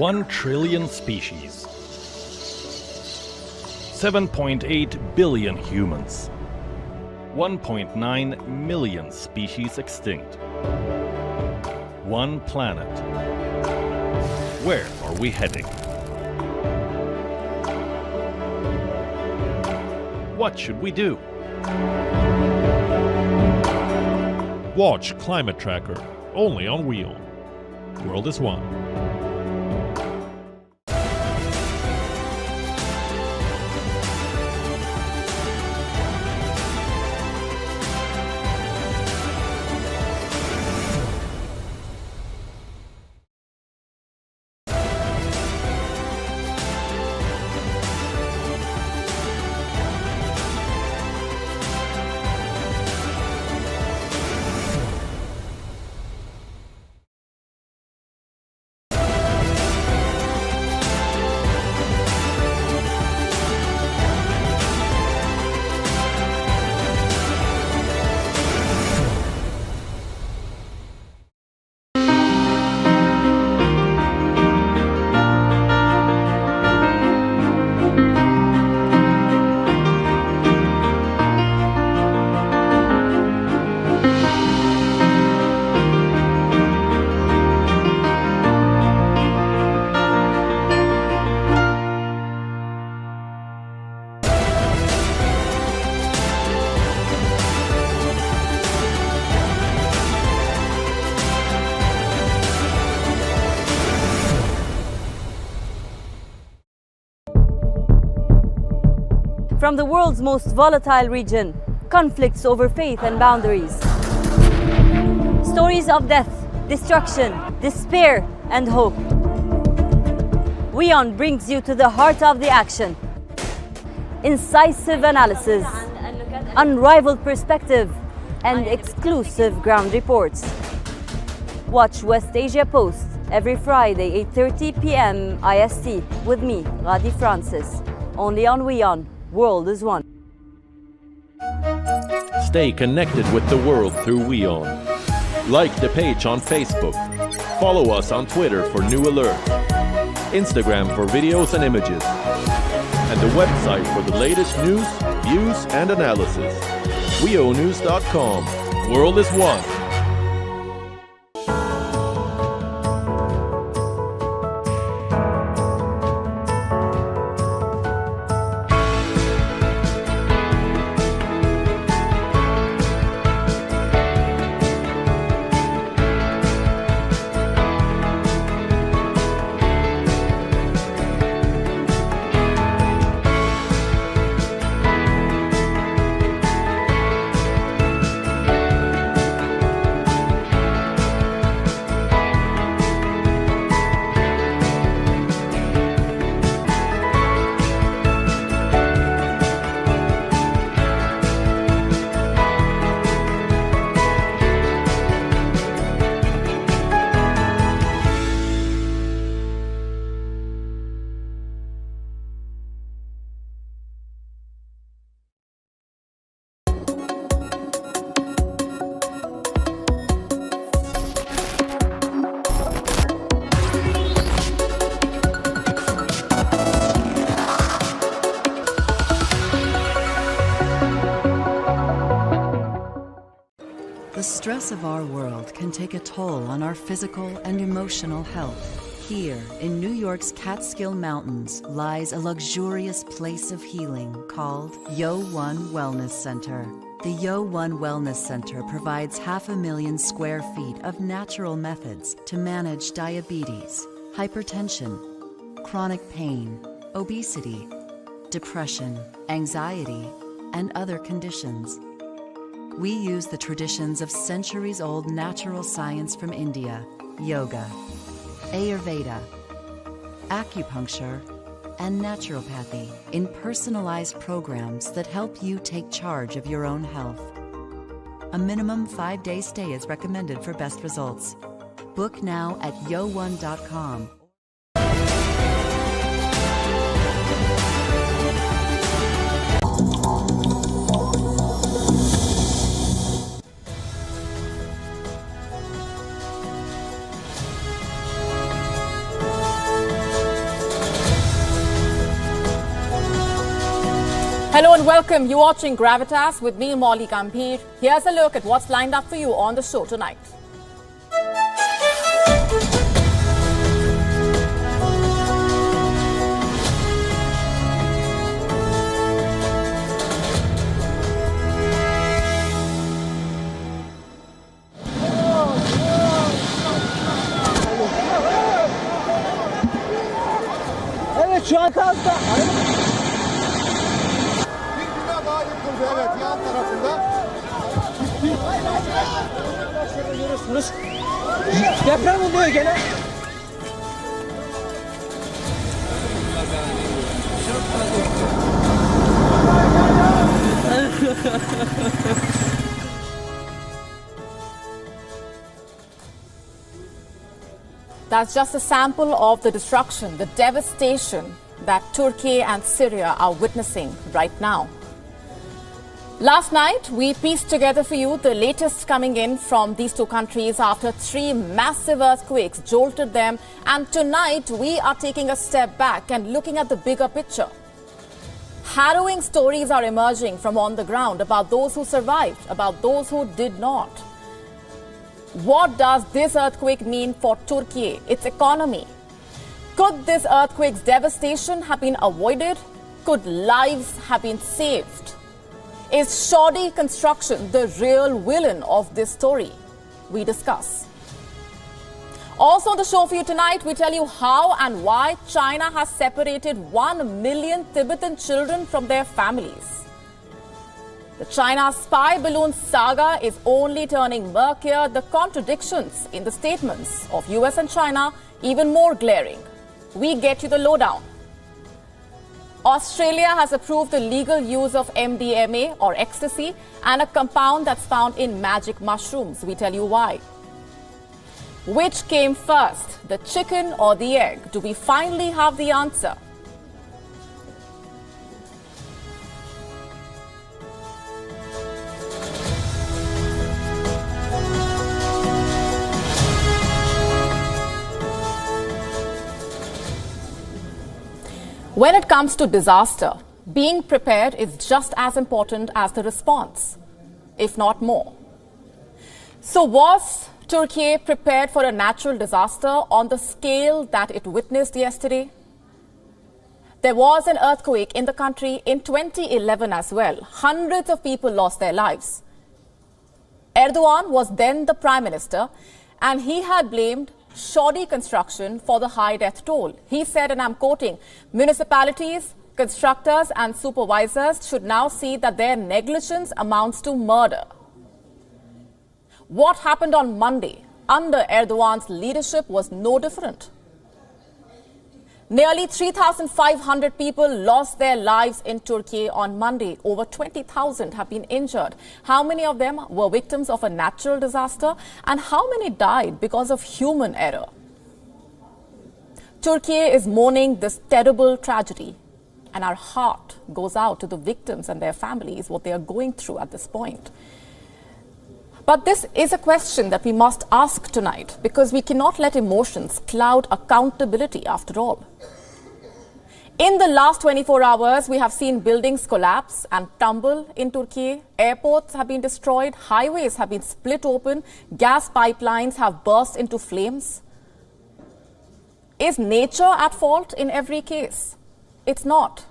1 trillion species. 7.8 billion humans. 1.9 million species extinct. 1 planet. Where are we heading? What should we do? Watch Climate Tracker, only on WION. World is One. From the world's most volatile region, conflicts over faith and boundaries. Stories of death, destruction, despair, and hope. WION brings you to the heart of the action. Incisive analysis, unrivaled perspective, and exclusive ground reports. Watch West Asia Post every Friday, 8:30 p.m. IST with me, Radi Francis, only on WION. World is One. Stay connected with the world through WION. Like the page on Facebook. Follow us on Twitter for new alerts. Instagram for videos and images. And the website for the latest news, views, and analysis. WIOnews.com. World is One. The stress of our world can take a toll on our physical and emotional health. Here, in New York's Catskill Mountains, lies a luxurious place of healing called WION Wellness Center. The WION Wellness Center provides 500,000 square feet of natural methods to manage diabetes, hypertension, chronic pain, obesity, depression, anxiety, and other conditions. We use the traditions of centuries-old natural science from India, yoga, Ayurveda, acupuncture, and naturopathy in personalized programs that help you take charge of your own health. A minimum 5-day stay is recommended for best results. Book now at yo1.com. Hello and welcome. You're watching Gravitas with me, Molly Gambhir. Here's a look at what's lined up for you on the show tonight. Evet şu an gazda. Evet, yan tarafında. Şöyle görüyorsunuz. Deprem oluyor gene. That's just a sample of the destruction, the devastation that Turkey and Syria are witnessing right now. Last night, we pieced together for you the latest coming in from these two countries after 3 massive earthquakes jolted them. And tonight, we are taking a step back and looking at the bigger picture. Harrowing stories are emerging from on the ground about those who survived, about those who did not. What does this earthquake mean for Turkey, its economy? Could this earthquake's devastation have been avoided? Could lives have been saved? Is shoddy construction the real villain of this story? We discuss. Also on the show for you tonight, we tell you how and why China has separated 1 million Tibetan children from their families. The China spy balloon saga is only turning murkier, the contradictions in the statements of US and China even more glaring. We get you the lowdown. Australia has approved the legal use of MDMA or ecstasy and a compound that's found in magic mushrooms. We tell you why. Which came first, the chicken or the egg? Do we finally have the answer? When it comes to disaster, being prepared is just as important as the response, if not more. So was Turkey prepared for a natural disaster on the scale that it witnessed yesterday? There was an earthquake in the country in 2011 as well. Hundreds of people lost their lives. Erdogan was then the prime minister, and he had blamed shoddy construction for the high death toll. He said, and I'm quoting, municipalities, constructors and supervisors should now see that their negligence amounts to murder. What happened on Monday under Erdogan's leadership was no different. Nearly 3,500 people lost their lives in Turkey on Monday. Over 20,000 have been injured. How many of them were victims of a natural disaster? And how many died because of human error? Turkey is mourning this terrible tragedy. And our heart goes out to the victims and their families, what they are going through at this point. But this is a question that we must ask tonight, because we cannot let emotions cloud accountability after all. In the last 24 hours, we have seen buildings collapse and tumble in Turkey. Airports have been destroyed, highways have been split open, gas pipelines have burst into flames. Is nature at fault in every case? It's not.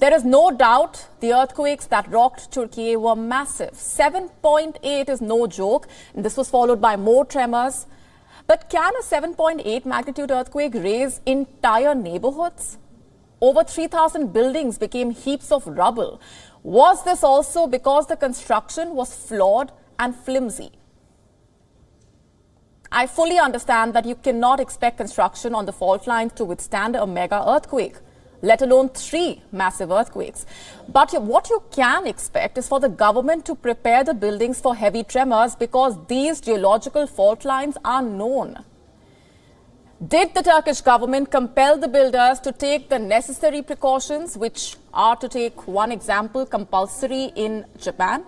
There is no doubt the earthquakes that rocked Turkey were massive. 7.8 is no joke, and this was followed by more tremors. But can a 7.8 magnitude earthquake raze entire neighborhoods? Over 3,000 buildings became heaps of rubble. Was this also because the construction was flawed and flimsy? I fully understand that you cannot expect construction on the fault lines to withstand a mega earthquake, let alone 3 massive earthquakes. But what you can expect is for the government to prepare the buildings for heavy tremors, because these geological fault lines are known. Did the Turkish government compel the builders to take the necessary precautions, which are, to take one example, compulsory in Japan?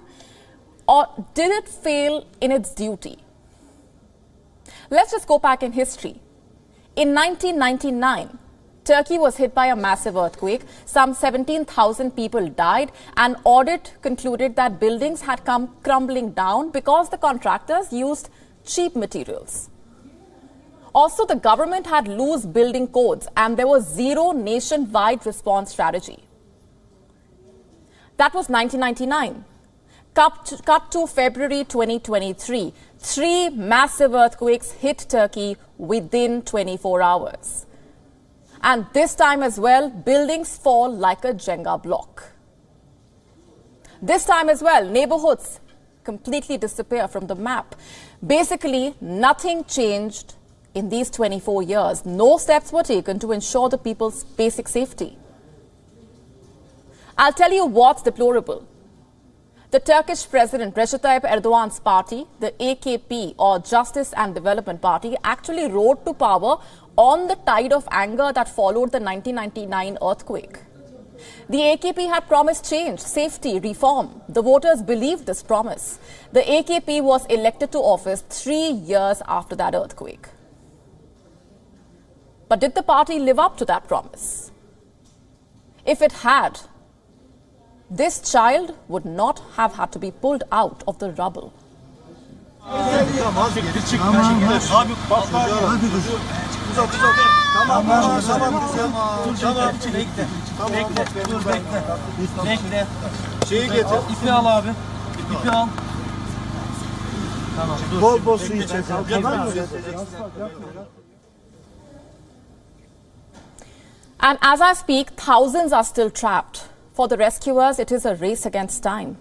Or did it fail in its duty? Let's just go back in history. In 1999, Turkey was hit by a massive earthquake. Some 17,000 people died. An audit concluded that buildings had come crumbling down because the contractors used cheap materials. Also, the government had loose building codes and there was zero nationwide response strategy. That was 1999. Cut to February 2023. 3 massive earthquakes hit Turkey within 24 hours. And this time as well, buildings fall like a Jenga block. This time as well, neighborhoods completely disappear from the map. Basically, nothing changed in these 24 years. No steps were taken to ensure the people's basic safety. I'll tell you what's deplorable. The Turkish President Recep Tayyip Erdogan's party, the AKP or Justice and Development Party, actually rose to power on the tide of anger that followed the 1999 earthquake. The AKP had promised change, safety, reform. The voters believed this promise. The AKP was elected to office 3 years after that earthquake. But did the party live up to that promise? If it had, this child would not have had to be pulled out of the rubble. And as I speak, thousands are still trapped. For the rescuers, it is a race against time.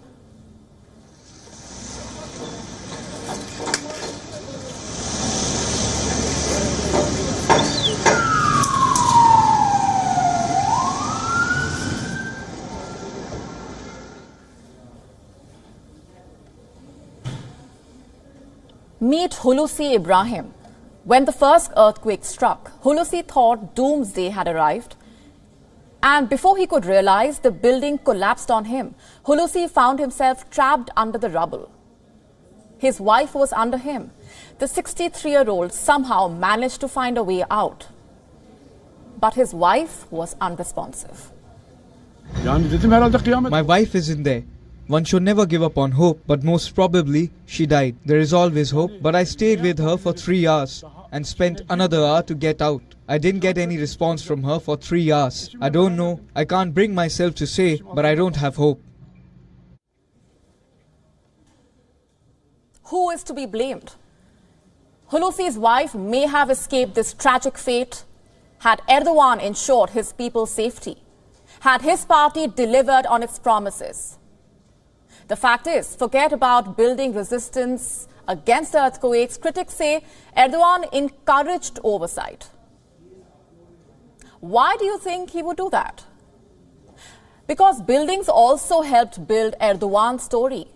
Meet Hulusi Ibrahim. When the first earthquake struck, Hulusi thought doomsday had arrived. And before he could realize, the building collapsed on him. Hulusi found himself trapped under the rubble. His wife was under him. The 63-year-old somehow managed to find a way out. But his wife was unresponsive. My wife is in there. One should never give up on hope, but most probably she died. There is always hope, but I stayed with her for 3 hours and spent another hour to get out. I didn't get any response from her for 3 hours. I don't know. I can't bring myself to say, but I don't have hope. Who is to be blamed? Hulusi's wife may have escaped this tragic fate had Erdogan ensured his people's safety, had his party delivered on its promises. The fact is, forget about building resistance against earthquakes. Critics say Erdogan encouraged oversight. Why do you think he would do that? Because buildings also helped build Erdogan's story.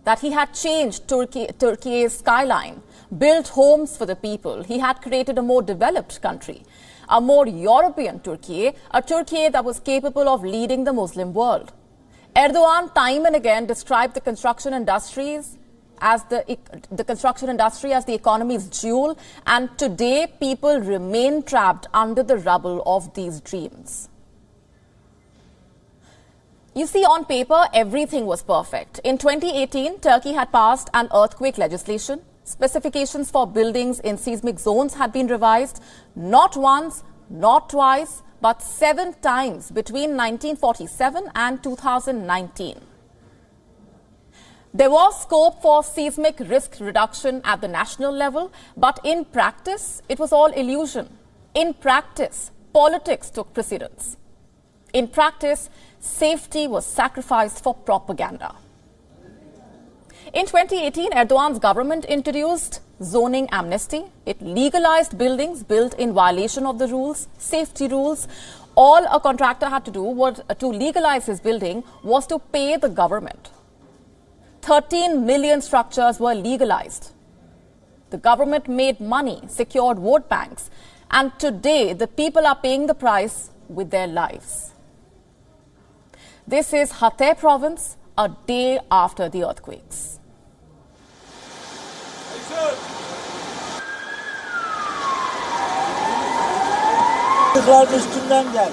That he had changed Turkey's skyline, built homes for the people. He had created a more developed country, a more European Turkey, a Turkey that was capable of leading the Muslim world. Erdogan time and again described the construction industry as the economy's jewel, and today people remain trapped under the rubble of these dreams. You see, on paper, everything was perfect. In 2018, Turkey had passed an earthquake legislation. Specifications for buildings in seismic zones had been revised not once, not twice, but 7 times between 1947 and 2019. There was scope for seismic risk reduction at the national level, but in practice, it was all illusion. In practice, politics took precedence. In practice, safety was sacrificed for propaganda. In 2018, Erdogan's government introduced zoning amnesty. It legalized buildings built in violation of the rules, safety rules. All a contractor had to do to legalize his building was to pay the government. 13 million structures were legalized. The government made money, secured vote banks, and today the people are paying the price with their lives. This is Hatay province, a day after the earthquakes. Kızların üstünden gel.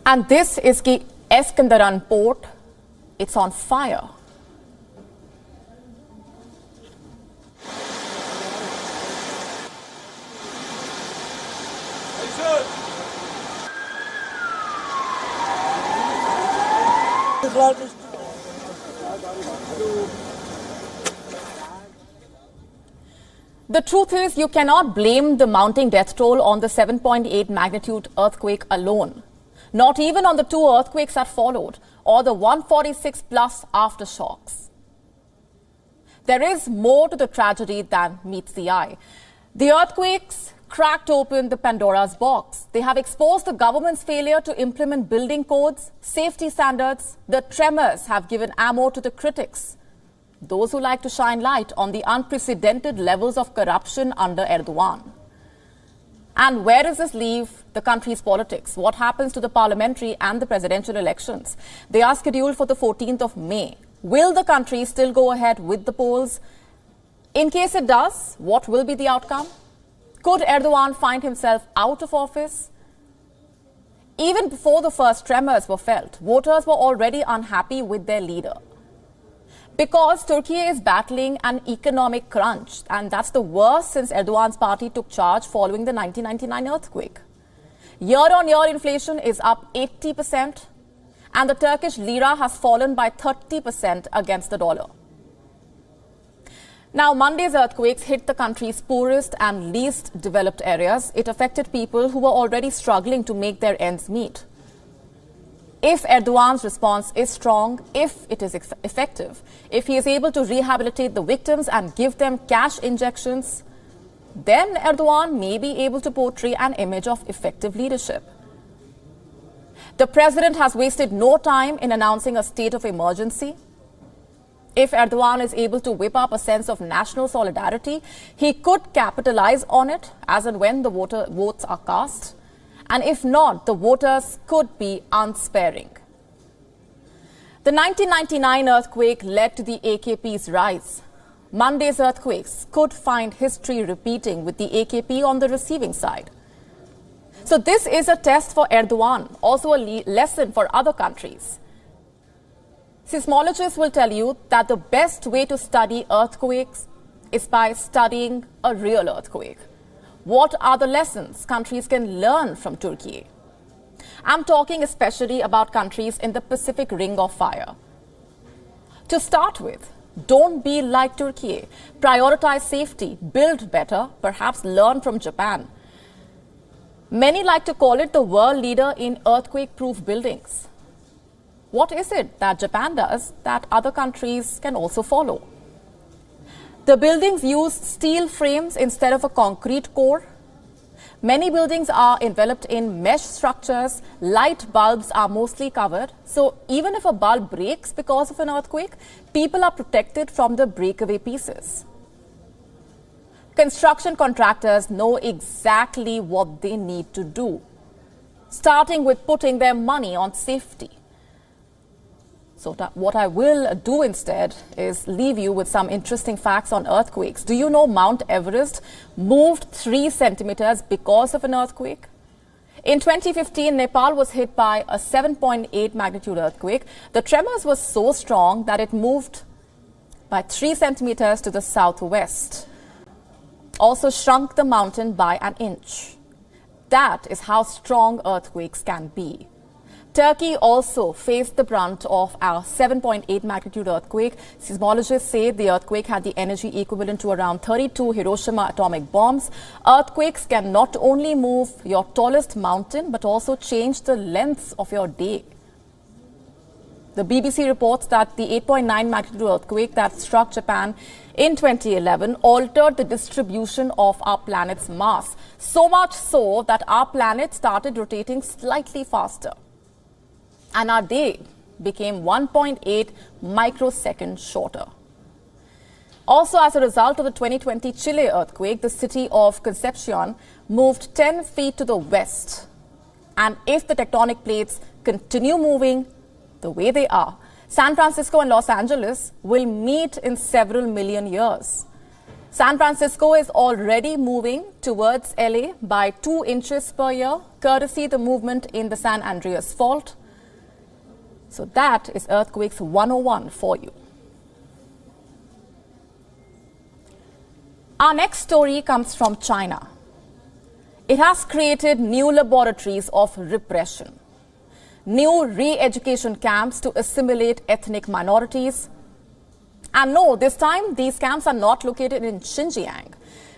And this is the Eskandaran port. It's on fire. Kızların üstünden. The truth is, you cannot blame the mounting death toll on the 7.8 magnitude earthquake alone. Not even on the two earthquakes that followed, or the 146 plus aftershocks. There is more to the tragedy than meets the eye. The earthquakes cracked open the Pandora's box. They have exposed the government's failure to implement building codes, safety standards. The tremors have given ammo to the critics, those who like to shine light on the unprecedented levels of corruption under Erdogan. And where does this leave the country's politics? What happens to the parliamentary and the presidential elections? They are scheduled for the 14th of May. Will the country still go ahead with the polls? In case it does, what will be the outcome? Could Erdogan find himself out of office? Even before the first tremors were felt, voters were already unhappy with their leader. Because Turkey is battling an economic crunch, and that's the worst since Erdogan's party took charge following the 1999 earthquake. Year-on-year inflation is up 80%, and the Turkish lira has fallen by 30% against the dollar. Now, Monday's earthquakes hit the country's poorest and least developed areas. It affected people who were already struggling to make their ends meet. If Erdogan's response is strong, if it is effective, if he is able to rehabilitate the victims and give them cash injections, then Erdogan may be able to portray an image of effective leadership. The president has wasted no time in announcing a state of emergency. If Erdogan is able to whip up a sense of national solidarity, he could capitalize on it as and when the votes are cast. And if not, the voters could be unsparing. The 1999 earthquake led to the AKP's rise. Monday's earthquakes could find history repeating with the AKP on the receiving side. So this is a test for Erdogan, also a lesson for other countries. Seismologists will tell you that the best way to study earthquakes is by studying a real earthquake. What are the lessons countries can learn from Turkey? I'm talking especially about countries in the Pacific Ring of Fire. To start with, don't be like Turkey. Prioritize safety, build better, perhaps learn from Japan. Many like to call it the world leader in earthquake-proof buildings. What is it that Japan does that other countries can also follow? The buildings use steel frames instead of a concrete core. Many buildings are enveloped in mesh structures. Light bulbs are mostly covered. So even if a bulb breaks because of an earthquake, people are protected from the breakaway pieces. Construction contractors know exactly what they need to do, starting with putting their money on safety. So what I will do instead is leave you with some interesting facts on earthquakes. Do you know Mount Everest moved 3 centimeters because of an earthquake? In 2015, Nepal was hit by a 7.8 magnitude earthquake. The tremors were so strong that it moved by 3 centimeters to the southwest. Also shrunk the mountain by an inch. That is how strong earthquakes can be. Turkey also faced the brunt of our 7.8 magnitude earthquake. Seismologists say the earthquake had the energy equivalent to around 32 Hiroshima atomic bombs. Earthquakes can not only move your tallest mountain, but also change the length of your day. The BBC reports that the 8.9 magnitude earthquake that struck Japan in 2011 altered the distribution of our planet's mass. So much so that our planet started rotating slightly faster. And our day became 1.8 microseconds shorter. Also, as a result of the 2020 Chile earthquake, the city of Concepcion moved 10 feet to the west. And if the tectonic plates continue moving the way they are, San Francisco and Los Angeles will meet in several million years. San Francisco is already moving towards LA by 2 inches per year, courtesy the movement in the San Andreas Fault. So that is Earthquakes 101 for you. Our next story comes from China. It has created new laboratories of repression, new re-education camps to assimilate ethnic minorities. And no, this time these camps are not located in Xinjiang.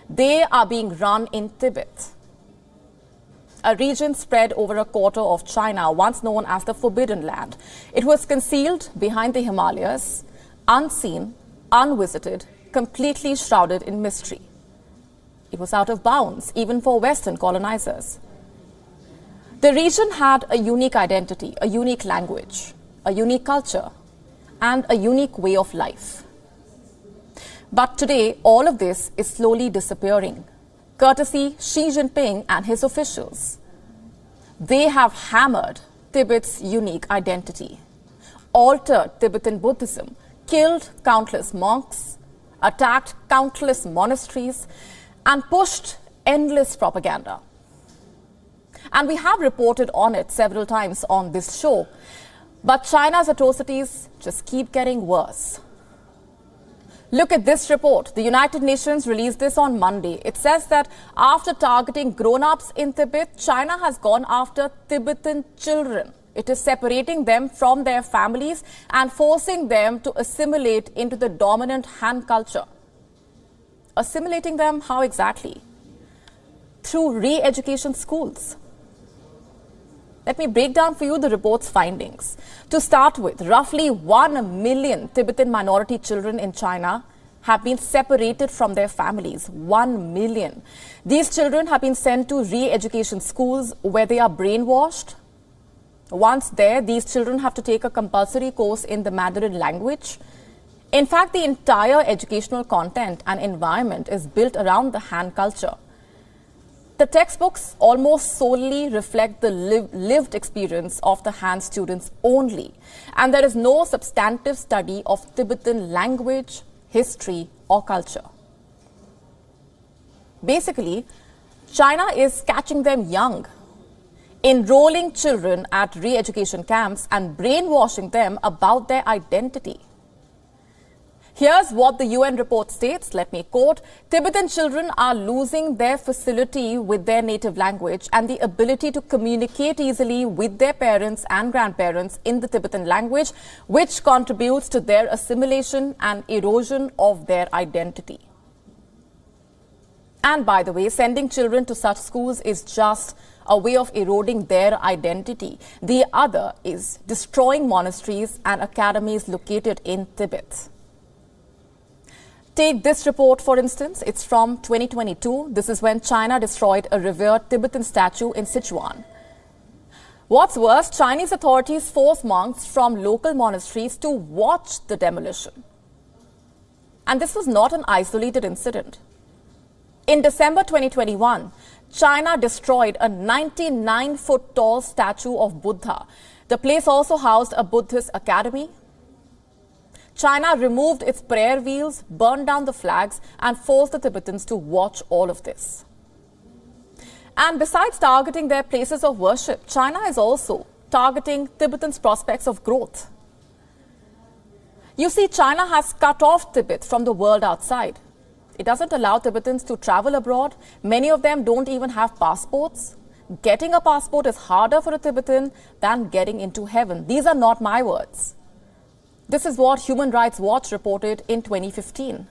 They are being run in Tibet, a region spread over a quarter of China, once known as the Forbidden Land. It was concealed behind the Himalayas, unseen, unvisited, completely shrouded in mystery. It was out of bounds, even for Western colonizers. The region had a unique identity, a unique language, a unique culture, and a unique way of life. But today, all of this is slowly disappearing, courtesy Xi Jinping and his officials. They have hammered Tibet's unique identity, altered Tibetan Buddhism, killed countless monks, attacked countless monasteries, and pushed endless propaganda. And we have reported on it several times on this show. But China's atrocities just keep getting worse. Look at this report. The United Nations released this on Monday. It says that after targeting grown-ups in Tibet, China has gone after Tibetan children. It is separating them from their families and forcing them to assimilate into the dominant Han culture. Assimilating them, how exactly? Through re-education schools. Let me break down for you the report's findings. To start with, roughly 1 million Tibetan minority children in China have been separated from their families. 1 million. These children have been sent to re-education schools where they are brainwashed. Once there, these children have to take a compulsory course in the Mandarin language. In fact, the entire educational content and environment is built around the Han culture. The textbooks almost solely reflect the lived experience of the Han students only, and there is no substantive study of Tibetan language, history, or culture. Basically, China is catching them young, enrolling children at re-education camps and brainwashing them about their identity. Here's what the UN report states, let me quote, Tibetan children are losing their facility with their native language and the ability to communicate easily with their parents and grandparents in the Tibetan language, which contributes to their assimilation and erosion of their identity. And by the way, sending children to such schools is just a way of eroding their identity. The other is destroying monasteries and academies located in Tibet. Take this report, for instance. It's from 2022. This is when China destroyed a revered Tibetan statue in Sichuan. What's worse, Chinese authorities forced monks from local monasteries to watch the demolition. And this was not an isolated incident. In December 2021, China destroyed a 99-foot-tall statue of Buddha. The place also housed a Buddhist academy. China removed its prayer wheels, burned down the flags, and forced the Tibetans to watch all of this. And besides targeting their places of worship, China is also targeting Tibetans' prospects of growth. You see, China has cut off Tibet from the world outside. It doesn't allow Tibetans to travel abroad. Many of them don't even have passports. Getting a passport is harder for a Tibetan than getting into heaven. These are not my words. This is what Human Rights Watch reported in 2015.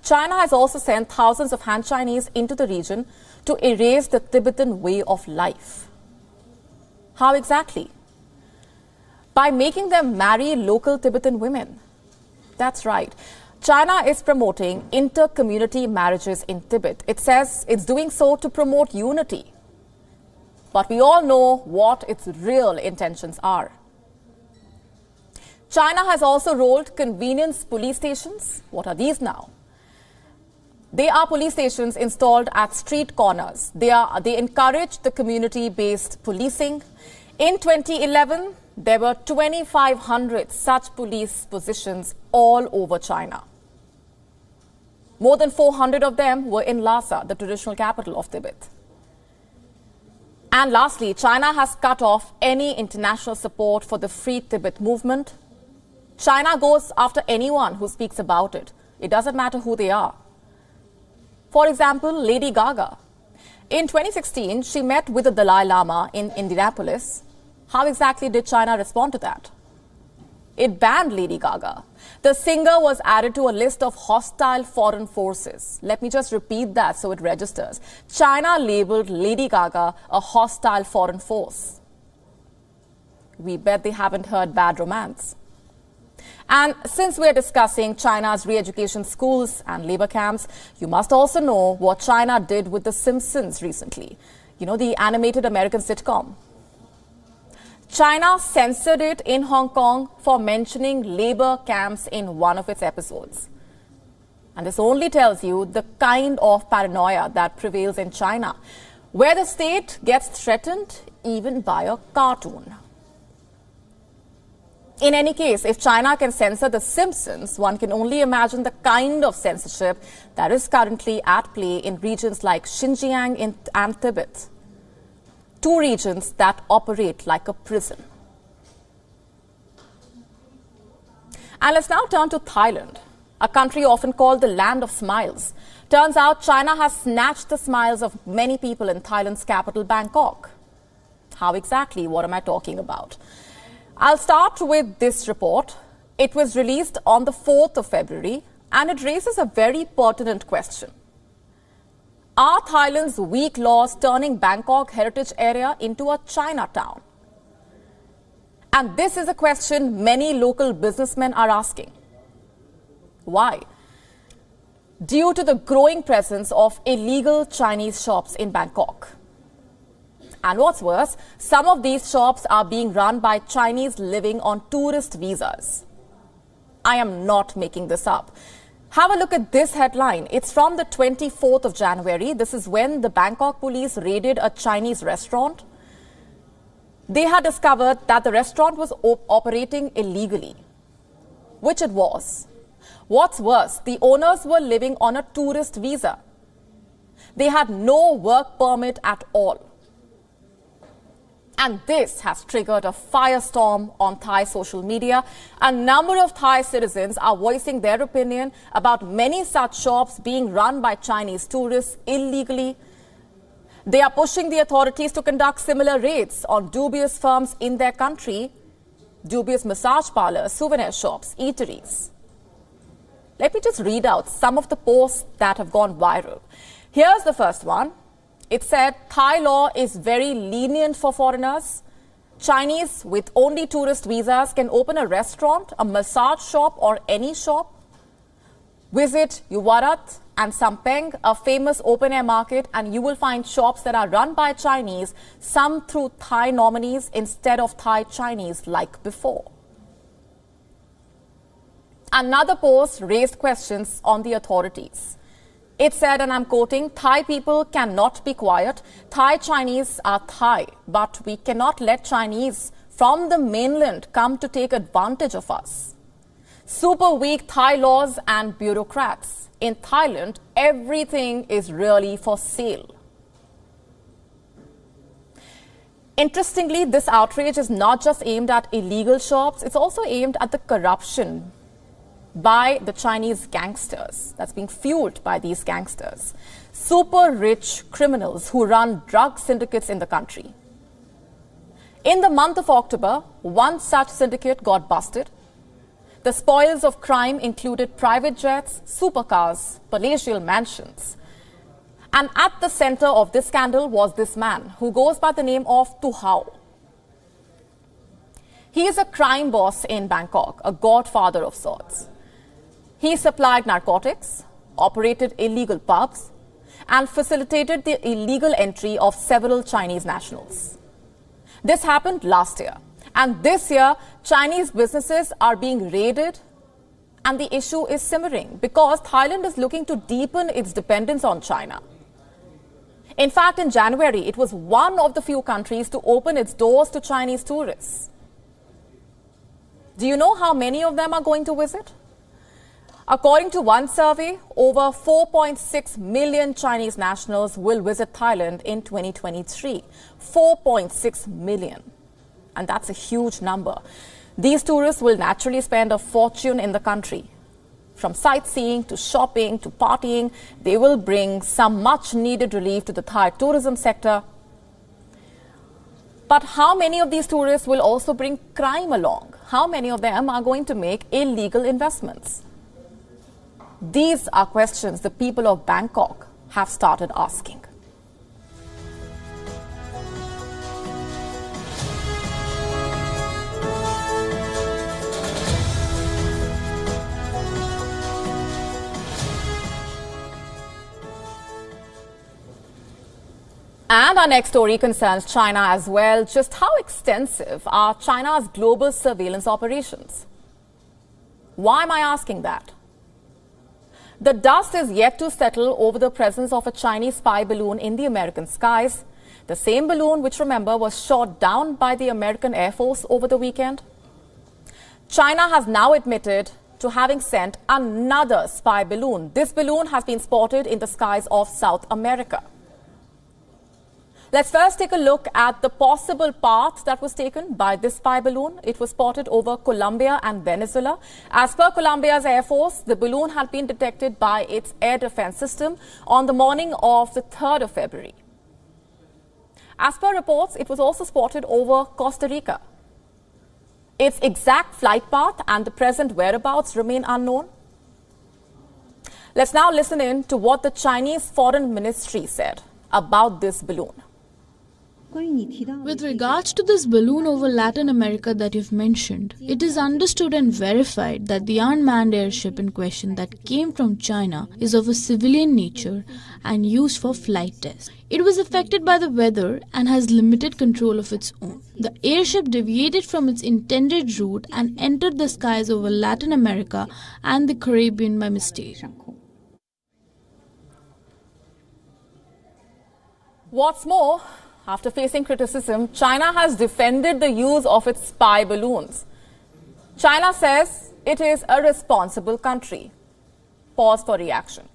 China has also sent thousands of Han Chinese into the region to erase the Tibetan way of life. How exactly? By making them marry local Tibetan women. That's right. China is promoting inter-community marriages in Tibet. It says it's doing so to promote unity. But we all know what its real intentions are. China has also rolled convenience police stations. What are these now? They are police stations installed at street corners. They encourage the community-based policing. In 2011, there were 2,500 such police positions all over China. More than 400 of them were in Lhasa, the traditional capital of Tibet. And lastly, China has cut off any international support for the Free Tibet movement. China goes after anyone who speaks about it. It doesn't matter who they are. For example, Lady Gaga. In 2016, she met with the Dalai Lama in Indianapolis. How exactly did China respond to that? It banned Lady Gaga. The singer was added to a list of hostile foreign forces. Let me just repeat that so it registers. China labeled Lady Gaga a hostile foreign force. We bet they haven't heard Bad Romance. And since we're discussing China's re-education schools and labor camps, you must also know what China did with The Simpsons recently. You know, the animated American sitcom. China censored it in Hong Kong for mentioning labor camps in one of its episodes. And this only tells you the kind of paranoia that prevails in China, where the state gets threatened even by a cartoon. In any case, if China can censor The Simpsons, one can only imagine the kind of censorship that is currently at play in regions like Xinjiang and Tibet. Two regions that operate like a prison. And let's now turn to Thailand, a country often called the land of smiles. Turns out China has snatched the smiles of many people in Thailand's capital, Bangkok. How exactly? What am I talking about? I'll start with this report. It was released on the 4th of February, and it raises a very pertinent question. Are Thailand's weak laws turning Bangkok heritage area into a Chinatown? And this is a question many local businessmen are asking. Why? Due to the growing presence of illegal Chinese shops in Bangkok. And what's worse, some of these shops are being run by Chinese living on tourist visas. I am not making this up. Have a look at this headline. It's from the 24th of January. This is when the Bangkok police raided a Chinese restaurant. They had discovered that the restaurant was operating illegally, which it was. What's worse, the owners were living on a tourist visa. They had no work permit at all. And this has triggered a firestorm on Thai social media. A number of Thai citizens are voicing their opinion about many such shops being run by Chinese tourists illegally. They are pushing the authorities to conduct similar raids on dubious firms in their country, dubious massage parlors, souvenir shops, eateries. Let me just read out some of the posts that have gone viral. Here's the first one. It said, Thai law is very lenient for foreigners. Chinese with only tourist visas can open a restaurant, a massage shop, or any shop. Visit Yuwarat and Sampeng, a famous open-air market, and you will find shops that are run by Chinese, some through Thai nominees instead of Thai Chinese like before. Another post raised questions on the authorities. It said, and I'm quoting, Thai people cannot be quiet. Thai Chinese are Thai, but we cannot let Chinese from the mainland come to take advantage of us. Super weak Thai laws and bureaucrats. In Thailand, everything is really for sale. Interestingly, this outrage is not just aimed at illegal shops, it's also aimed at the corruption by the Chinese gangsters that's being fueled by these gangsters. Super rich criminals who run drug syndicates in the country. In the month of October, one such syndicate got busted. The spoils of crime included private jets, supercars, palatial mansions. And at the center of this scandal was this man who goes by the name of Tu Hao. He is a crime boss in Bangkok, a godfather of sorts. He supplied narcotics, operated illegal pubs, and facilitated the illegal entry of several Chinese nationals. This happened last year. And this year, Chinese businesses are being raided And the issue is simmering because Thailand is looking to deepen its dependence on China. In fact, in January, it was one of the few countries to open its doors to Chinese tourists. Do you know how many of them are going to visit? According to one survey, over 4.6 million Chinese nationals will visit Thailand in 2023. 4.6 million. And that's a huge number. These tourists will naturally spend a fortune in the country. From sightseeing to shopping to partying, they will bring some much needed relief to the Thai tourism sector. But how many of these tourists will also bring crime along? How many of them are going to make illegal investments? These are questions the people of Bangkok have started asking. And our next story concerns China as well. Just how extensive are China's global surveillance operations? Why am I asking that? The dust is yet to settle over the presence of a Chinese spy balloon in the American skies. The same balloon which, remember, was shot down by the American Air Force over the weekend. China has now admitted to having sent another spy balloon. This balloon has been spotted in the skies of South America. Let's first take a look at the possible path that was taken by this spy balloon. It was spotted over Colombia and Venezuela. As per Colombia's Air Force, the balloon had been detected by its air defense system on the morning of the 3rd of February. As per reports, it was also spotted over Costa Rica. Its exact flight path and the present whereabouts remain unknown. Let's now listen in to what the Chinese Foreign Ministry said about this balloon. With regards to this balloon over Latin America that you've mentioned, it is understood and verified that the unmanned airship in question that came from China is of a civilian nature and used for flight tests. It was affected by the weather and has limited control of its own. The airship deviated from its intended route and entered the skies over Latin America and the Caribbean by mistake. What's more, after facing criticism, China has defended the use of its spy balloons. China says it is a responsible country. Pause for reaction.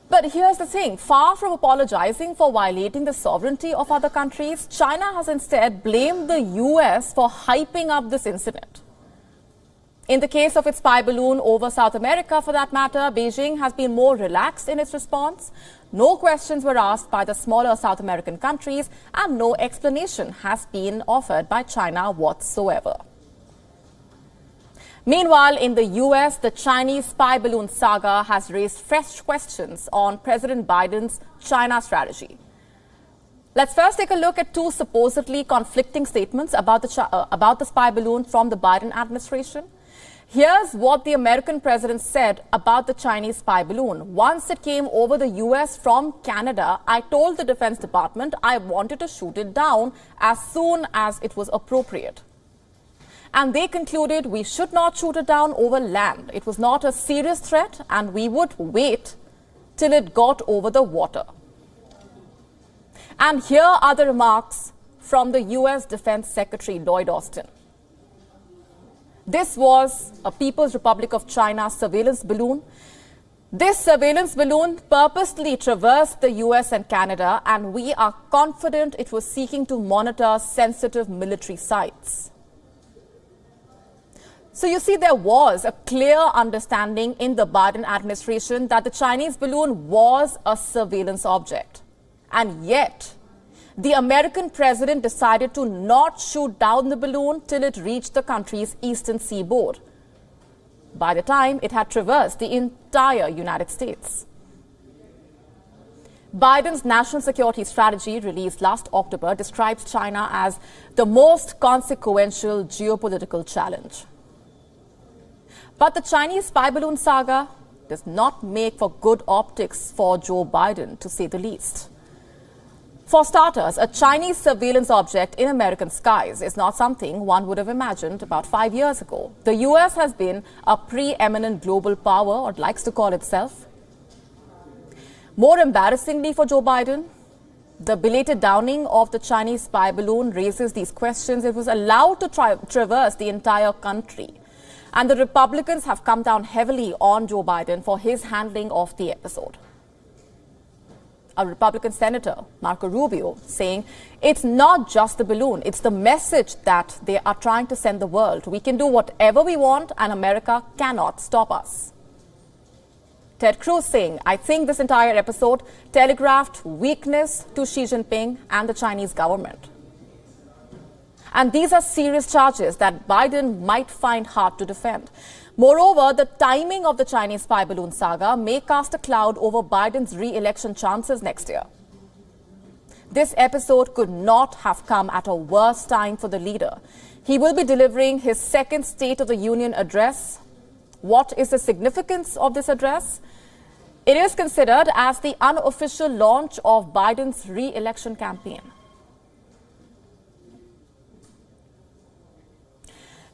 But here's the thing, far from apologizing for violating the sovereignty of other countries, China has instead blamed the US for hyping up this incident. In the case of its spy balloon over South America, for that matter, Beijing has been more relaxed in its response. No questions were asked by the smaller South American countries, and no explanation has been offered by China whatsoever. Meanwhile, in the US, the Chinese spy balloon saga has raised fresh questions on President Biden's China strategy. Let's first take a look at two supposedly conflicting statements about the spy balloon from the Biden administration. Here's what the American president said about the Chinese spy balloon. Once it came over the US from Canada, I told the Defense Department I wanted to shoot it down as soon as it was appropriate. And they concluded we should not shoot it down over land. It was not a serious threat and we would wait till it got over the water. And here are the remarks from the US Defense Secretary Lloyd Austin. This was a People's Republic of China surveillance balloon. This surveillance balloon purposely traversed the US and Canada, and we are confident it was seeking to monitor sensitive military sites. So you see, there was a clear understanding in the Biden administration that the Chinese balloon was a surveillance object. And yet, the American president decided to not shoot down the balloon till it reached the country's eastern seaboard, by the time it had traversed the entire United States. Biden's national security strategy, released last October, describes China as the most consequential geopolitical challenge. But the Chinese spy balloon saga does not make for good optics for Joe Biden, to say the least. For starters, a Chinese surveillance object in American skies is not something one would have imagined about 5 years ago. The US has been a preeminent global power, or likes to call itself. More embarrassingly for Joe Biden, the belated downing of the Chinese spy balloon raises these questions. It was allowed to traverse the entire country. And the Republicans have come down heavily on Joe Biden for his handling of the episode. A Republican Senator, Marco Rubio, saying it's not just the balloon, it's the message that they are trying to send the world. We can do whatever we want and America cannot stop us. Ted Cruz saying, I think this entire episode telegraphed weakness to Xi Jinping and the Chinese government. And these are serious charges that Biden might find hard to defend. Moreover, the timing of the Chinese spy balloon saga may cast a cloud over Biden's re-election chances next year. This episode could not have come at a worse time for the leader. He will be delivering his second State of the Union address. What is the significance of this address? It is considered as the unofficial launch of Biden's re-election campaign.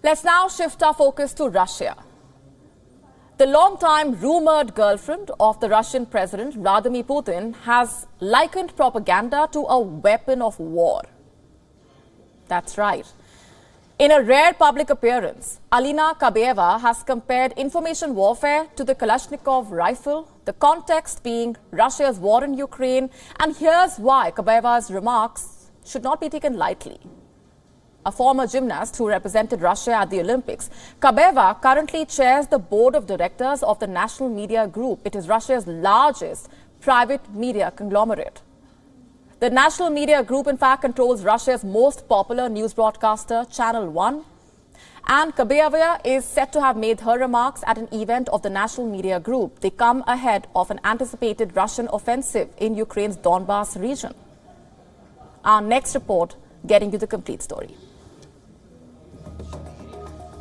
Let's now shift our focus to Russia. The long-time rumored girlfriend of the Russian President Vladimir Putin has likened propaganda to a weapon of war. That's right. In a rare public appearance, Alina Kabayeva has compared information warfare to the Kalashnikov rifle, the context being Russia's war in Ukraine, and here's why Kabayeva's remarks should not be taken lightly. A former gymnast who represented Russia at the Olympics, Kabayeva currently chairs the board of directors of the National Media Group. It is Russia's largest private media conglomerate. The National Media Group, in fact, controls Russia's most popular news broadcaster, Channel 1. And Kabayeva is said to have made her remarks at an event of the National Media Group. They come ahead of an anticipated Russian offensive in Ukraine's Donbas region. Our next report getting you the complete story.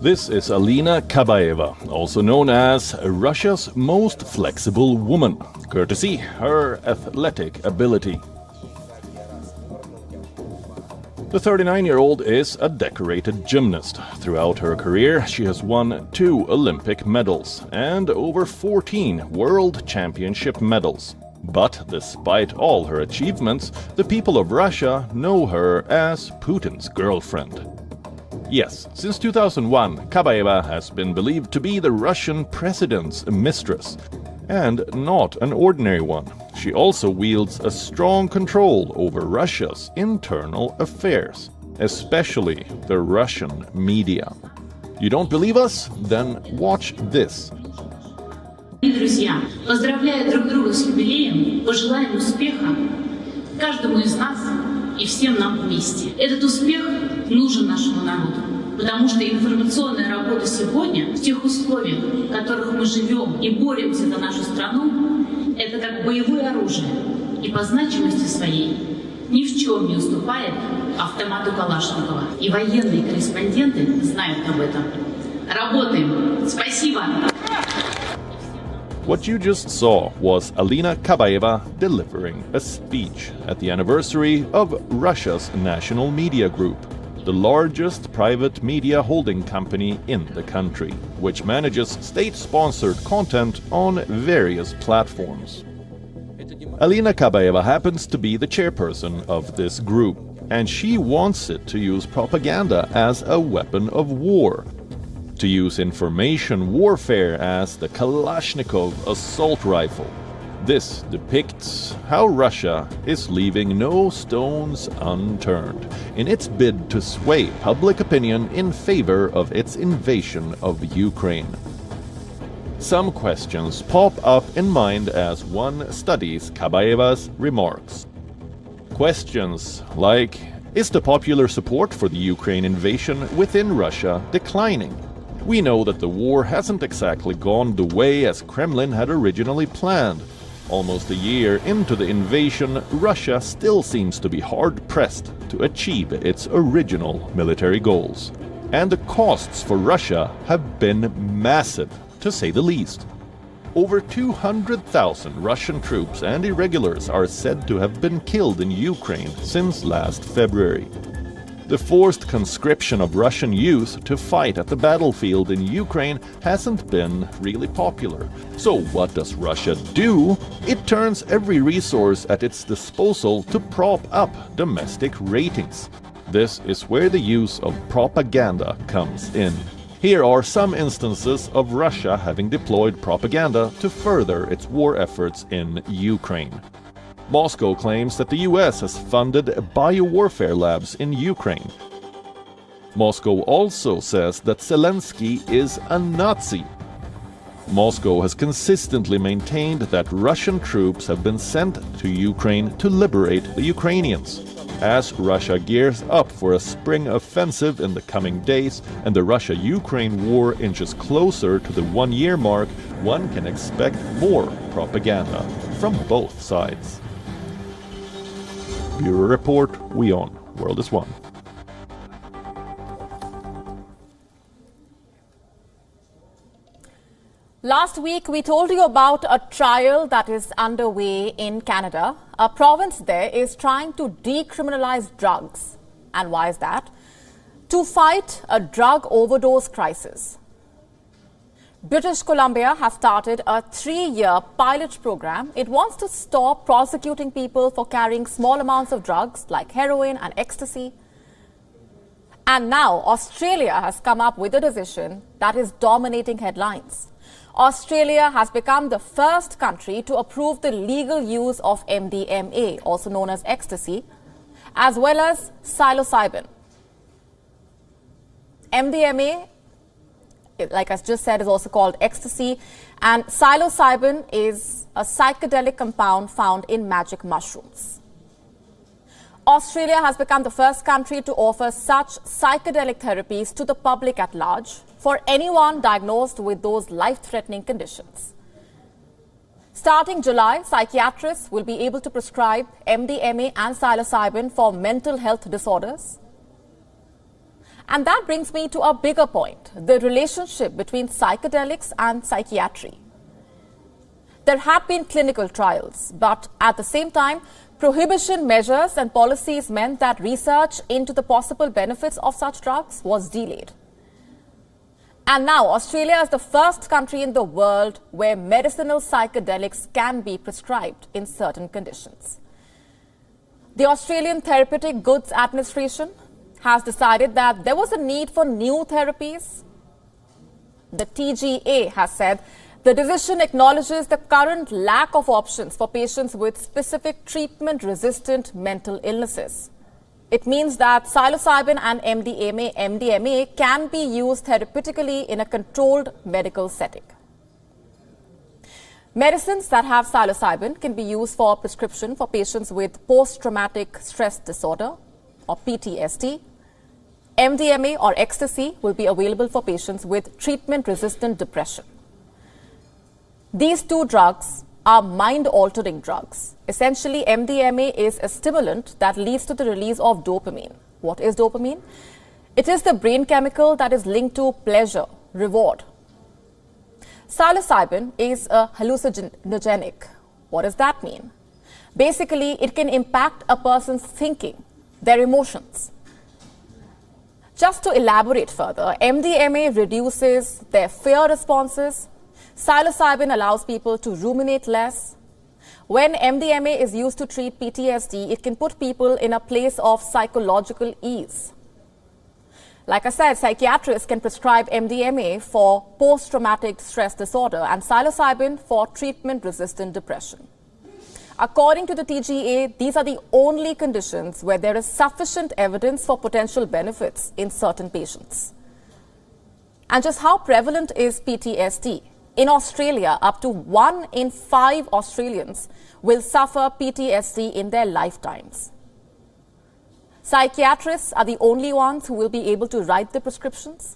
This is Alina Kabayeva, also known as Russia's most flexible woman, courtesy her athletic ability. The 39-year-old is a decorated gymnast. Throughout her career, she has won 2 Olympic medals and over 14 World Championship medals. But despite all her achievements, the people of Russia know her as Putin's girlfriend. Yes, since 2001, Kabayeva has been believed to be the Russian president's mistress, and not an ordinary one. She also wields a strong control over Russia's internal affairs, especially the Russian media. You don't believe us? Then watch this. Друзья, поздравляя друг друга с юбилеем, пожелаем успеха каждому из нас и всем нам вместе. Этот успех нужен нашему народу, потому что информационная работа сегодня в тех условиях, в которых мы живем и боремся за нашу страну, это как боевое оружие и по значимости своей ни в чем не уступает автомату Калашникова. И военные корреспонденты знают об этом. Работаем. Спасибо. What you just saw was Alina Kabayeva delivering a speech at the anniversary of Russia's National Media Group, the largest private media holding company in the country, which manages state-sponsored content on various platforms. Alina Kabayeva happens to be the chairperson of this group, and she wants it to use propaganda as a weapon of war, to use information warfare as the Kalashnikov assault rifle. This depicts how Russia is leaving no stones unturned in its bid to sway public opinion in favor of its invasion of Ukraine. Some questions pop up in mind as one studies Kabayeva's remarks. Questions like, is the popular support for the Ukraine invasion within Russia declining? We know that the war hasn't exactly gone the way as Kremlin had originally planned. Almost a year into the invasion, Russia still seems to be hard-pressed to achieve its original military goals. And the costs for Russia have been massive, to say the least. Over 200,000 Russian troops and irregulars are said to have been killed in Ukraine since last February. The forced conscription of Russian youth to fight at the battlefield in Ukraine hasn't been really popular. So what does Russia do? It turns every resource at its disposal to prop up domestic ratings. This is where the use of propaganda comes in. Here are some instances of Russia having deployed propaganda to further its war efforts in Ukraine. Moscow claims that the US has funded biowarfare labs in Ukraine. Moscow also says that Zelensky is a Nazi. Moscow has consistently maintained that Russian troops have been sent to Ukraine to liberate the Ukrainians. As Russia gears up for a spring offensive in the coming days and the Russia-Ukraine war inches closer to the one-year mark, one can expect more propaganda from both sides. Bureau Report, WION, World is One. Last week, we told you about a trial that is underway in Canada. A province there is trying to decriminalize drugs. And why is that? To fight a drug overdose crisis. British Columbia has started a 3-year pilot program. It wants to stop prosecuting people for carrying small amounts of drugs like heroin and ecstasy. And now Australia has come up with a decision that is dominating headlines. Australia has become the first country to approve the legal use of MDMA, also known as ecstasy, as well as psilocybin. MDMA, like I just said, is also called ecstasy, and psilocybin is a psychedelic compound found in magic mushrooms. Australia has become the first country to offer such psychedelic therapies to the public at large for anyone diagnosed with those life-threatening conditions. Starting July, psychiatrists will be able to prescribe MDMA and psilocybin for mental health disorders. And that brings me to a bigger point, the relationship between psychedelics and psychiatry. There have been clinical trials, but at the same time, prohibition measures and policies meant that research into the possible benefits of such drugs was delayed. And now Australia is the first country in the world where medicinal psychedelics can be prescribed in certain conditions. The Australian Therapeutic Goods Administration has decided that there was a need for new therapies. The TGA has said the decision acknowledges the current lack of options for patients with specific treatment-resistant mental illnesses. It means that psilocybin and MDMA can be used therapeutically in a controlled medical setting. Medicines that have psilocybin can be used for prescription for patients with post-traumatic stress disorder or PTSD. MDMA or ecstasy will be available for patients with treatment-resistant depression. These two drugs are mind-altering drugs. Essentially, MDMA is a stimulant that leads to the release of dopamine. What is dopamine? It is the brain chemical that is linked to pleasure, reward. Psilocybin is a hallucinogenic. What does that mean? Basically, it can impact a person's thinking, their emotions. Just to elaborate further, MDMA reduces their fear responses. Psilocybin allows people to ruminate less. When MDMA is used to treat PTSD, it can put people in a place of psychological ease. Like I said, psychiatrists can prescribe MDMA for post-traumatic stress disorder and psilocybin for treatment-resistant depression. According to the TGA, these are the only conditions where there is sufficient evidence for potential benefits in certain patients. And just how prevalent is PTSD? In Australia, up to 1 in 5 Australians will suffer PTSD in their lifetimes. Psychiatrists are the only ones who will be able to write the prescriptions.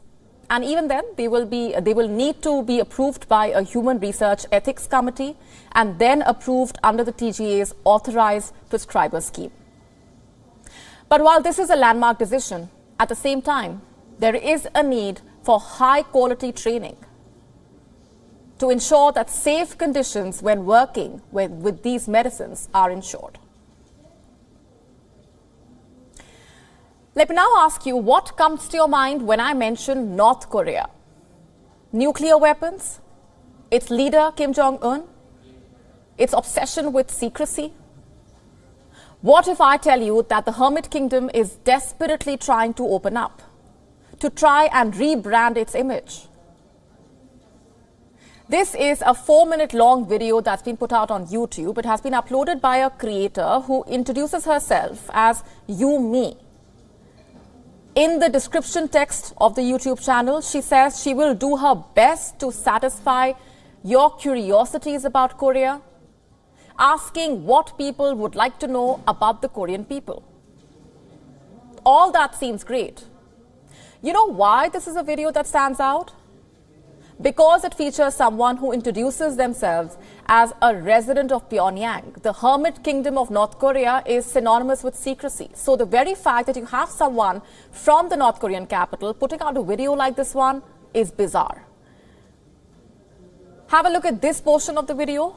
And even then, they will need to be approved by a human research ethics committee and then approved under the TGA's authorized prescriber scheme. But while this is a landmark decision, at the same time, there is a need for high quality training. to ensure that safe conditions when working with these medicines are ensured. Let me now ask you, what comes to your mind when I mention North Korea? Nuclear weapons? Its leader, Kim Jong-un? Its obsession with secrecy? What if I tell you that the Hermit Kingdom is desperately trying to open up, to try and rebrand its image? This is a 4-minute long video that's been put out on YouTube. It has been uploaded by a creator who introduces herself as Me. In the description text of the YouTube channel, she says she will do her best to satisfy your curiosities about Korea, asking what people would like to know about the Korean people. All that seems great. You know why this is a video that stands out? Because it features someone who introduces themselves as a resident of Pyongyang. The Hermit Kingdom of North Korea is synonymous with secrecy. So the very fact that you have someone from the North Korean capital putting out a video like this one is bizarre. Have a look at this portion of the video.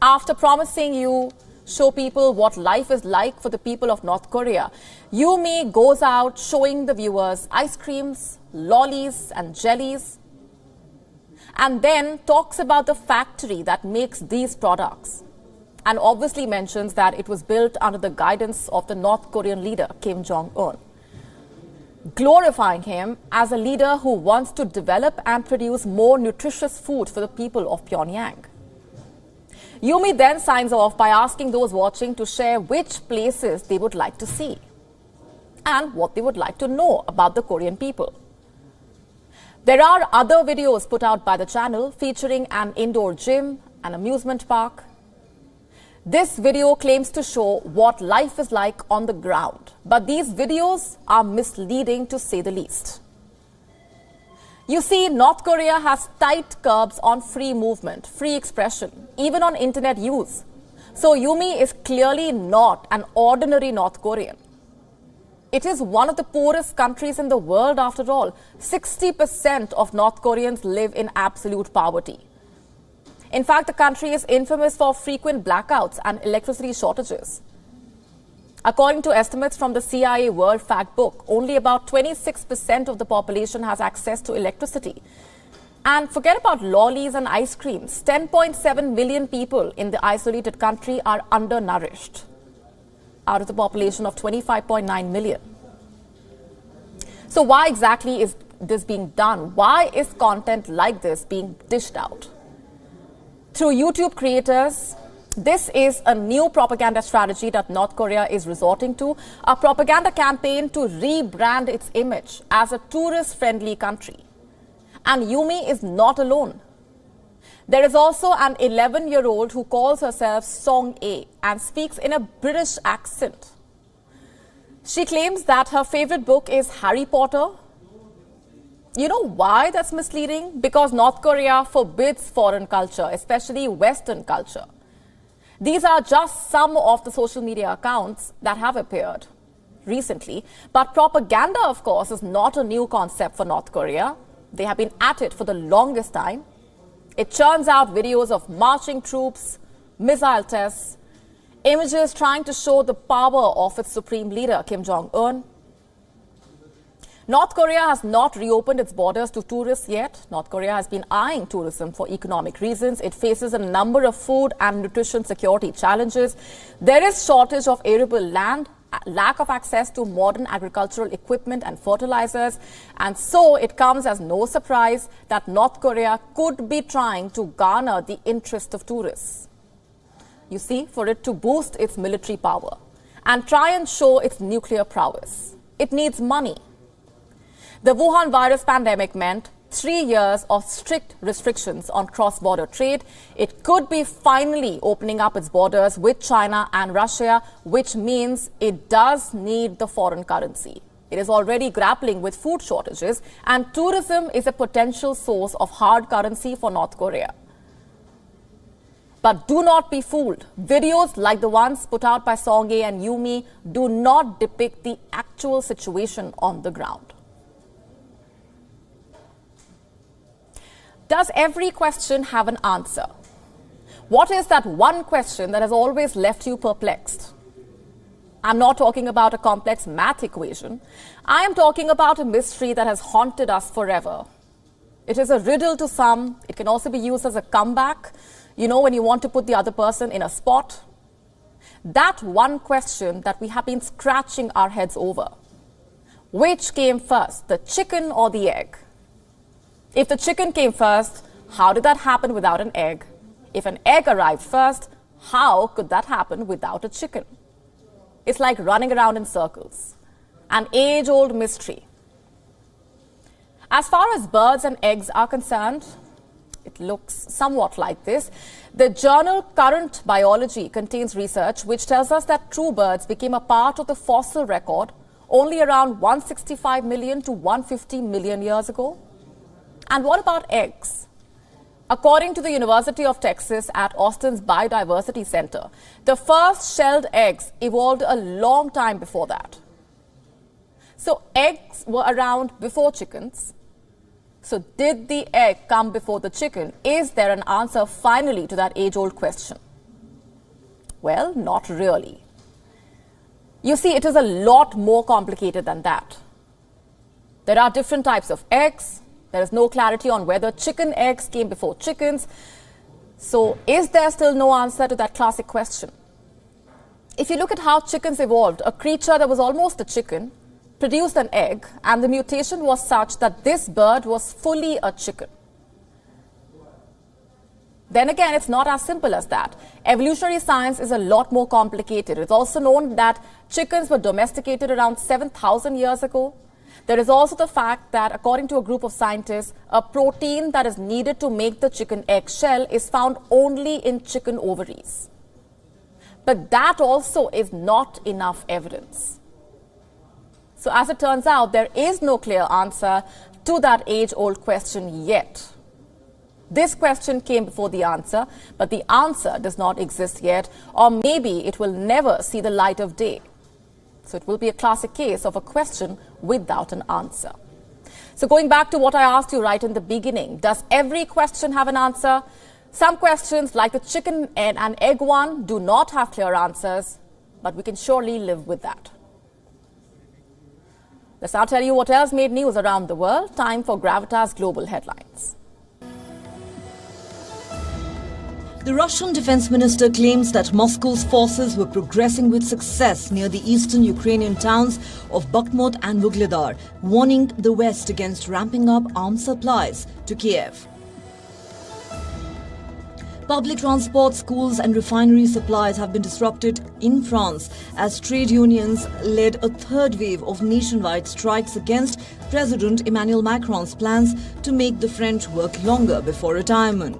After promising you show people what life is like for the people of North Korea, Me goes out showing the viewers ice creams, lollies and jellies, and then talks about the factory that makes these products, and obviously mentions that it was built under the guidance of the North Korean leader, Kim Jong-un, glorifying him as a leader who wants to develop and produce more nutritious food for the people of Pyongyang. Me then signs off by asking those watching to share which places they would like to see and what they would like to know about the Korean people. There are other videos put out by the channel featuring an indoor gym, an amusement park. This video claims to show what life is like on the ground, but these videos are misleading to say the least. You see, North Korea has tight curbs on free movement, free expression, even on internet use. So Me is clearly not an ordinary North Korean. It is one of the poorest countries in the world after all. 60% of North Koreans live in absolute poverty. In fact, the country is infamous for frequent blackouts and electricity shortages. According to estimates from the CIA World Fact Book, only about 26% of the population has access to electricity. And forget about lollies and ice creams. 10.7 million people in the isolated country are undernourished out of the population of 25.9 million. So why exactly is this being done? Why is content like this being dished out? Through YouTube creators, this is a new propaganda strategy that North Korea is resorting to, a propaganda campaign to rebrand its image as a tourist-friendly country. And Me is not alone. There is also an 11-year-old who calls herself Song A and speaks in a British accent. She claims that her favorite book is Harry Potter. You know why that's misleading? Because North Korea forbids foreign culture, especially Western culture. These are just some of the social media accounts that have appeared recently. But propaganda, of course, is not a new concept for North Korea. They have been at it for the longest time. It churns out videos of marching troops, missile tests, images trying to show the power of its supreme leader, Kim Jong-un. North Korea has not reopened its borders to tourists yet. North Korea has been eyeing tourism for economic reasons. It faces a number of food and nutrition security challenges. There is shortage of arable land, lack of access to modern agricultural equipment and fertilizers. And so it comes as no surprise that North Korea could be trying to garner the interest of tourists. You see, for it to boost its military power and try and show its nuclear prowess, it needs money. The Wuhan virus pandemic meant 3 years of strict restrictions on cross-border trade. It could be finally opening up its borders with China and Russia, which means it does need the foreign currency. It is already grappling with food shortages, and tourism is a potential source of hard currency for North Korea. But do not be fooled. Videos like the ones put out by Song A and Me do not depict the actual situation on the ground. Does every question have an answer? What is that one question that has always left you perplexed? I'm not talking about a complex math equation. I am talking about a mystery that has haunted us forever. It is a riddle to some. It can also be used as a comeback, when you want to put the other person in a spot. That one question that we have been scratching our heads over. Which came first, the chicken or the egg? If the chicken came first, how did that happen without an egg? If an egg arrived first, how could that happen without a chicken? It's like running around in circles. An age-old mystery. As far as birds and eggs are concerned, it looks somewhat like this. The journal Current Biology contains research which tells us that true birds became a part of the fossil record only around 165 million to 150 million years ago. And what about eggs? According to the University of Texas at Austin's Biodiversity Center, the first shelled eggs evolved a long time before that. So eggs were around before chickens. So did the egg come before the chicken? Is there an answer finally to that age-old question? Well, not really. You see, it is a lot more complicated than that. There are different types of eggs. There is no clarity on whether chicken eggs came before chickens. So is there still no answer to that classic question? If you look at how chickens evolved, a creature that was almost a chicken produced an egg, and the mutation was such that this bird was fully a chicken. Then again, it's not as simple as that. Evolutionary science is a lot more complicated. It's also known that chickens were domesticated around 7,000 years ago. There is also the fact that, according to a group of scientists, a protein that is needed to make the chicken egg shell is found only in chicken ovaries. But that also is not enough evidence. So as it turns out, there is no clear answer to that age-old question yet. This question came before the answer, but the answer does not exist yet, or maybe it will never see the light of day. So it will be a classic case of a question without an answer. So going back to what I asked you right in the beginning, does every question have an answer? Some questions, like the chicken and egg one, do not have clear answers, but we can surely live with that. Let's now tell you what else made news around the world. Time for Gravitas Global Headlines. The Russian defense minister claims that Moscow's forces were progressing with success near the eastern Ukrainian towns of Bakhmut and Vuhledar, warning the West against ramping up arms supplies to Kiev. Public transport, schools and refinery supplies have been disrupted in France as trade unions led a third wave of nationwide strikes against President Emmanuel Macron's plans to make the French work longer before retirement.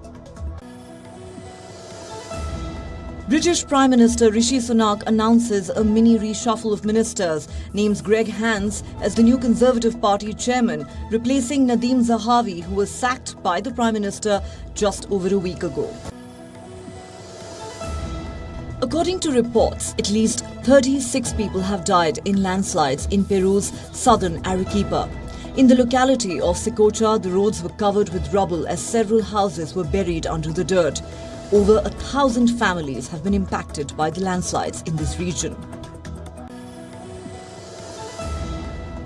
British Prime Minister Rishi Sunak announces a mini reshuffle of ministers, names Greg Hands as the new Conservative Party chairman, replacing Nadeem Zahawi, who was sacked by the Prime Minister just over a week ago. According to reports, at least 36 people have died in landslides in Peru's southern Arequipa. In the locality of Sicocha, the roads were covered with rubble as several houses were buried under the dirt. Over 1,000 families have been impacted by the landslides in this region.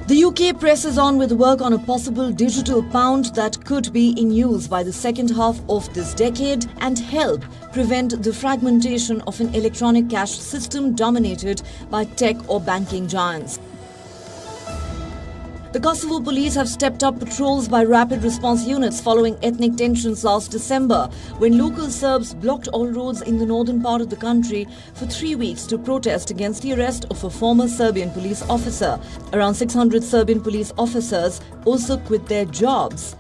The UK presses on with work on a possible digital pound that could be in use by the second half of this decade and help prevent the fragmentation of an electronic cash system dominated by tech or banking giants. The Kosovo police have stepped up patrols by rapid response units following ethnic tensions last December, when local Serbs blocked all roads in the northern part of the country for 3 weeks to protest against the arrest of a former Serbian police officer. Around 600 Serbian police officers also quit their jobs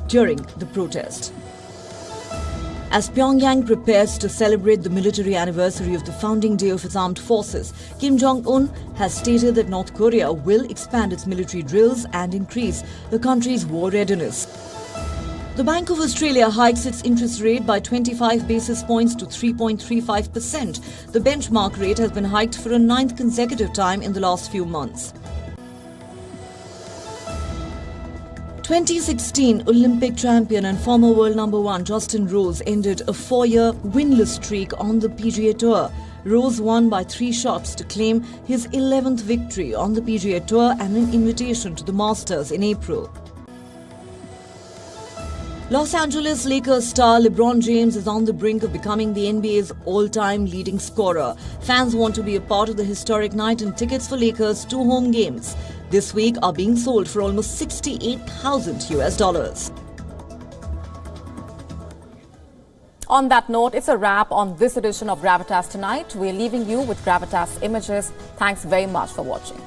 during the protest. As Pyongyang prepares to celebrate the military anniversary of the founding day of its armed forces, Kim Jong-un has stated that North Korea will expand its military drills and increase the country's war readiness. The Bank of Australia hikes its interest rate by 25 basis points to 3.35%. The benchmark rate has been hiked for a 9th consecutive time in the last few months. 2016 Olympic champion and former world number 1 Justin Rose ended a 4-year winless streak on the PGA Tour. Rose won by 3 shots to claim his 11th victory on the PGA Tour and an invitation to the Masters in April. Los Angeles Lakers star LeBron James is on the brink of becoming the NBA's all-time leading scorer. Fans want to be a part of the historic night, and tickets for Lakers' 2 home games this week are being sold for almost $68,000. On that note, it's a wrap on this edition of Gravitas Tonight. We're leaving you with Gravitas images. Thanks very much for watching.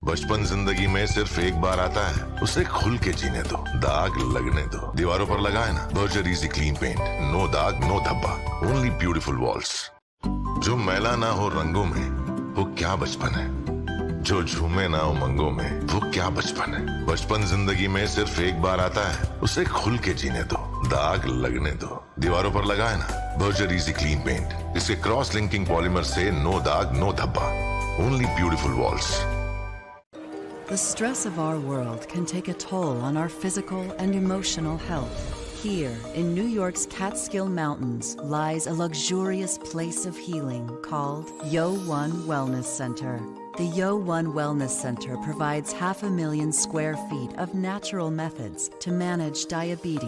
बचपन जिंदगी में सिर्फ एक बार आता है, उसे खुल के जीने दो, दाग लगने दो। दीवारों पर लगाए ना Berger easy clean paint, no दाग नो धब्बा, ओनली ब्यूटीफुल वॉल्स। जो मैला ना हो रंगों में, वो क्या बचपन है। जो झूमे ना उमंगों में, वो क्या बचपन है। बचपन जिंदगी में सिर्फ एक बार आता है, उसे खुल के जीने दो, दाग लगने दो। दीवारों पर लगाए ना बर्जर इजी क्लीन पेंट, इसके क्रॉस लिंकिंग पॉलीमर से नो दाग नो धब्बा, only beautiful walls. The stress of our world can take a toll on our physical and emotional health. Here, in New York's Catskill Mountains, lies a luxurious place of healing called WION Wellness Center. The WION Wellness Center provides 500,000 square feet of natural methods to manage diabetes,